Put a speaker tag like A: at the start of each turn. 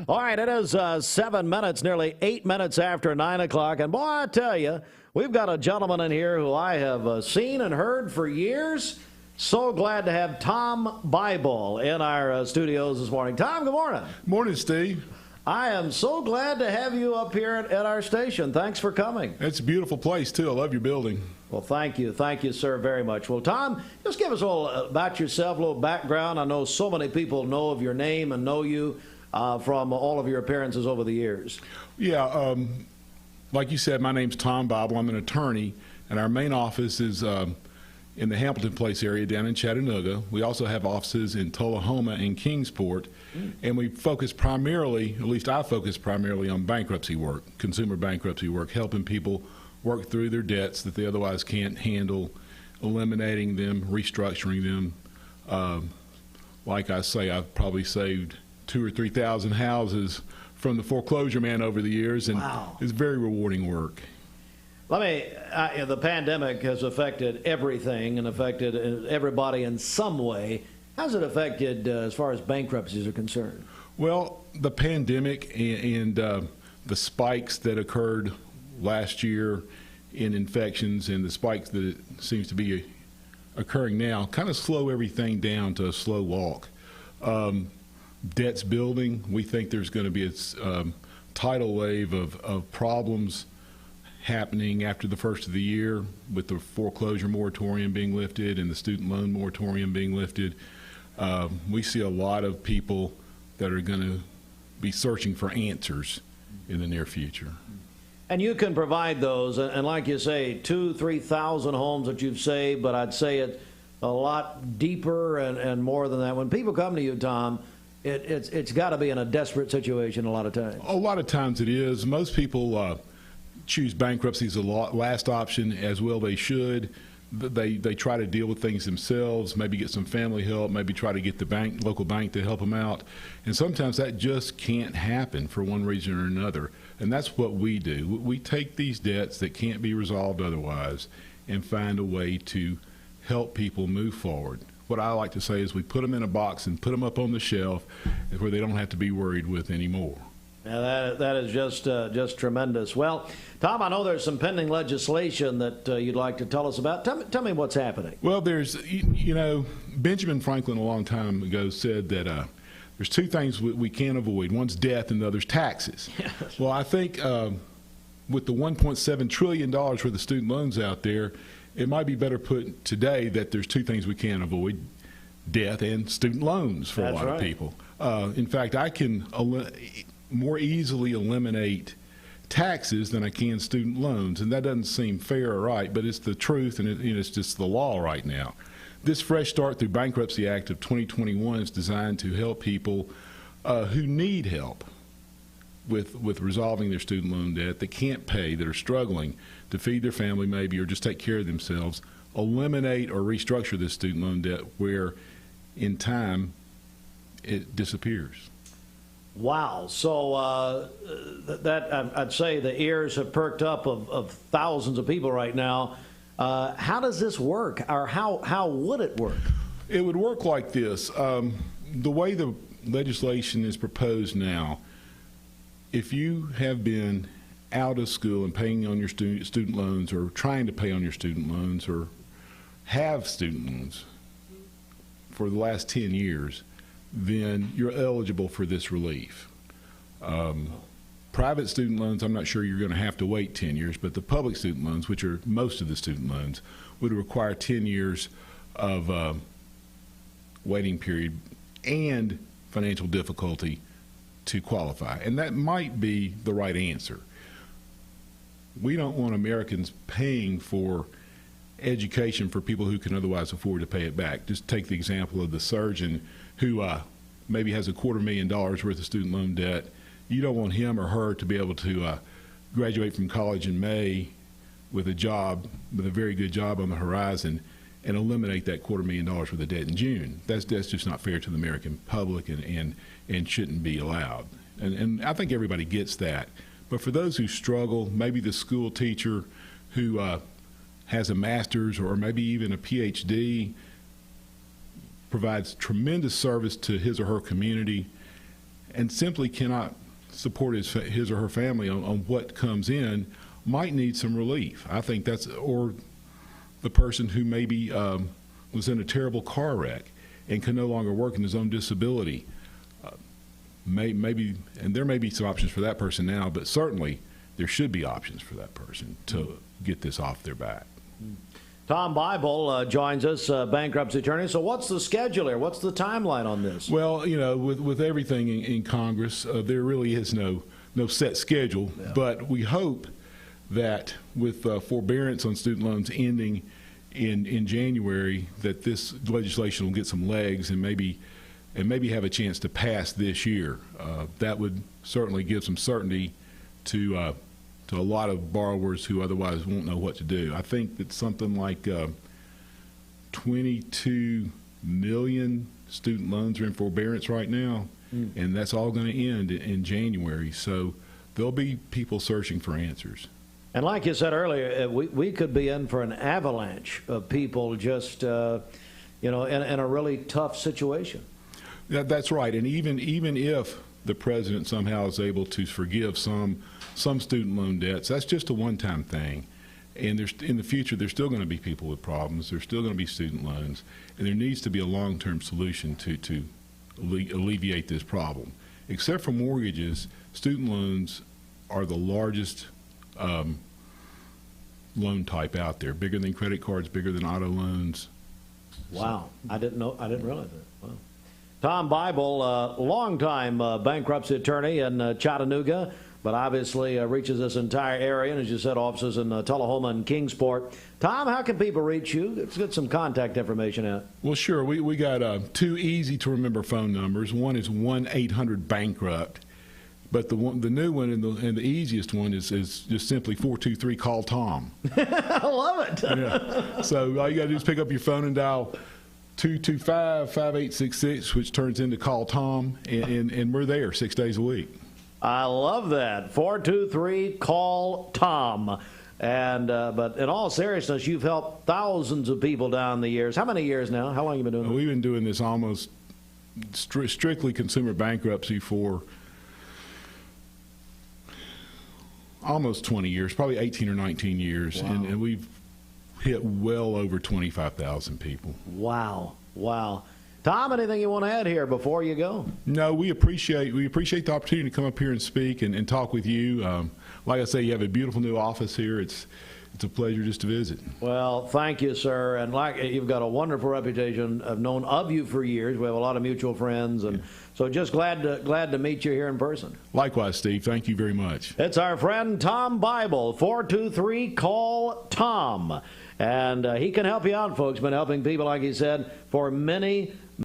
A: All right, it is 7 minutes, nearly 8 minutes after 9 o'clock. And boy, I tell you, we've got a gentleman in here who I have seen and heard for years. So glad to have Tom Bible in our studios this morning. Tom, good morning.
B: Morning, Steve.
A: I am so glad to have you up here at our station. Thanks for coming.
B: It's a beautiful place, too. I love your building.
A: Well, thank you. Thank you, sir, very much. Well, Tom, just give us a little about yourself, a little background. I know so many people know of your name and know you from all of your appearances over the years.
B: Yeah, like you said, my name's Tom Bible. I'm an attorney, and our main office is in the Hamilton Place area down in Chattanooga. We also have offices in Tullahoma and Kingsport, and we focus primarily, at least I focus primarily on bankruptcy work, consumer bankruptcy work, helping people work through their debts that they otherwise can't handle, eliminating them, restructuring them. Like I say, I've probably saved 2,000 or 3,000 houses from the foreclosure man over the years, and
A: wow.
B: It's very rewarding work.
A: The pandemic has affected everything and affected everybody in some way. How's it affected as far as bankruptcies are concerned?
B: Well, the pandemic and the spikes that occurred last year in infections and the spikes that it seems to be occurring now kind of slow everything down to a slow walk. Debt's building. We think there's going to be a tidal wave of problems happening after the first of the year with the foreclosure moratorium being lifted and the student loan moratorium being lifted. We see a lot of people that are going to be searching for answers in the near future.
A: And you can provide those, and like you say, 2,000, 3,000 homes that you've saved, but I'd say it's a lot deeper and more than that. When people come to you, Tom, it's got to be in a desperate situation a lot of times.
B: A lot of times it is. Most people choose bankruptcy as a last option, as well they should. They try to deal with things themselves, maybe get some family help, maybe try to get the local bank to help them out. And sometimes that just can't happen for one reason or another. And that's what we do. We take these debts that can't be resolved otherwise and find a way to help people move forward. What I like to say is we put them in a box and put them up on the shelf where they don't have to be worried with anymore.
A: Yeah, that is just tremendous. Well, Tom, I know there's some pending legislation that you'd like to tell us about. Tell me what's happening.
B: Well, there's, Benjamin Franklin a long time ago said that there's two things we can't avoid. One's death and the other's taxes.
A: Yes.
B: Well, I think with the $1.7 trillion worth of student loans out there, it might be better put today that there's two things we can't avoid: death and student loans for a lot of people. In fact, I can more easily eliminate taxes than I can student loans, and that doesn't seem fair or right, but it's the truth, and it's just the law right now. This Fresh Start through Bankruptcy Act of 2021 is designed to help people who need help with resolving their student loan debt, that can't pay, that are struggling to feed their family maybe or just take care of themselves, eliminate or restructure this student loan debt where in time it disappears.
A: Wow. So I'd say the ears have perked up of thousands of people right now. How does this work, or how would it work?
B: It would work like this. The way the legislation is proposed now, if you have been out of school and paying on your student loans, or trying to pay on your student loans, or have student loans for the last 10 years, then you're eligible for this relief. Private student loans, I'm not sure you're going to have to wait 10 years, but the public student loans, which are most of the student loans, would require 10 years of waiting period and financial difficulty to qualify. And that might be the right answer. We don't want Americans paying for education for people who can otherwise afford to pay it back. Just take the example of the surgeon who maybe has $250,000 worth of student loan debt. You don't want him or her to be able to graduate from college in May with a job, with a very good job on the horizon, and eliminate that $250,000 worth of debt in June. That's just not fair to the American public and shouldn't be allowed. And I think everybody gets that. But for those who struggle, maybe the school teacher who has a master's or maybe even a PhD, provides tremendous service to his or her community, and simply cannot support his or her family on what comes in might need some relief. I think that's, or the person who maybe was in a terrible car wreck and can no longer work in his own disability. Maybe, and there may be some options for that person now, but certainly there should be options for that person to get this off their back.
A: Tom Bible joins us, bankruptcy attorney. So what's the schedule here? What's the timeline on this?
B: Well, you know, with everything in Congress, there really is no set schedule, but we hope that with forbearance on student loans ending in January, that this legislation will get some legs and maybe have a chance to pass this year. That would certainly give some certainty to a lot of borrowers who otherwise won't know what to do. I think that something like 22 million student loans are in forbearance right now, and that's all going to end in January. So there'll be people searching for answers.
A: And like you said earlier, we could be in for an avalanche of people just, you know, in a really tough situation.
B: That's right. And even if the president somehow is able to forgive some student loan debts, that's just a one-time thing. And in the future, there's still going to be people with problems. There's still going to be student loans. And there needs to be a long-term solution to alleviate this problem. Except for mortgages, student loans are the largest loan type out there, bigger than credit cards, bigger than auto loans.
A: Wow. I didn't realize that. Wow. Tom Bible, longtime bankruptcy attorney in Chattanooga, but obviously reaches this entire area, and as you said, offices in Tullahoma and Kingsport. Tom, how can people reach you? Let's get some contact information out.
B: Well, sure. We got two easy-to-remember phone numbers. One is 1-800-BANKRUPT, but the new one and the easiest one is just simply 423-CALL-TOM.
A: I love it.
B: Yeah. So all you got to do is pick up your phone and dial 225-5866, which turns into Call Tom, and we're there 6 days a week.
A: I love that. 423-CALL-TOM. And but in all seriousness, you've helped thousands of people down the years. How many years now? How long have you been doing this?
B: We've been doing this almost strictly consumer bankruptcy for almost 20 years, probably 18 or 19 years.
A: Wow.
B: And we've hit well over 25,000 people.
A: Wow. Wow. Tom, anything you want to add here before you go?
B: No, we appreciate the opportunity to come up here and speak and talk with you. Like I say, you have a beautiful new office here. It's a pleasure just to visit.
A: Well, thank you, sir. And like you've got a wonderful reputation. I've known of you for years. We have a lot of mutual friends, and so just glad to meet you here in person.
B: Likewise, Steve. Thank you very much.
A: It's our friend Tom Bible, 423-CALL-TOM. And he can help you out, folks. Been helping people, like he said, for many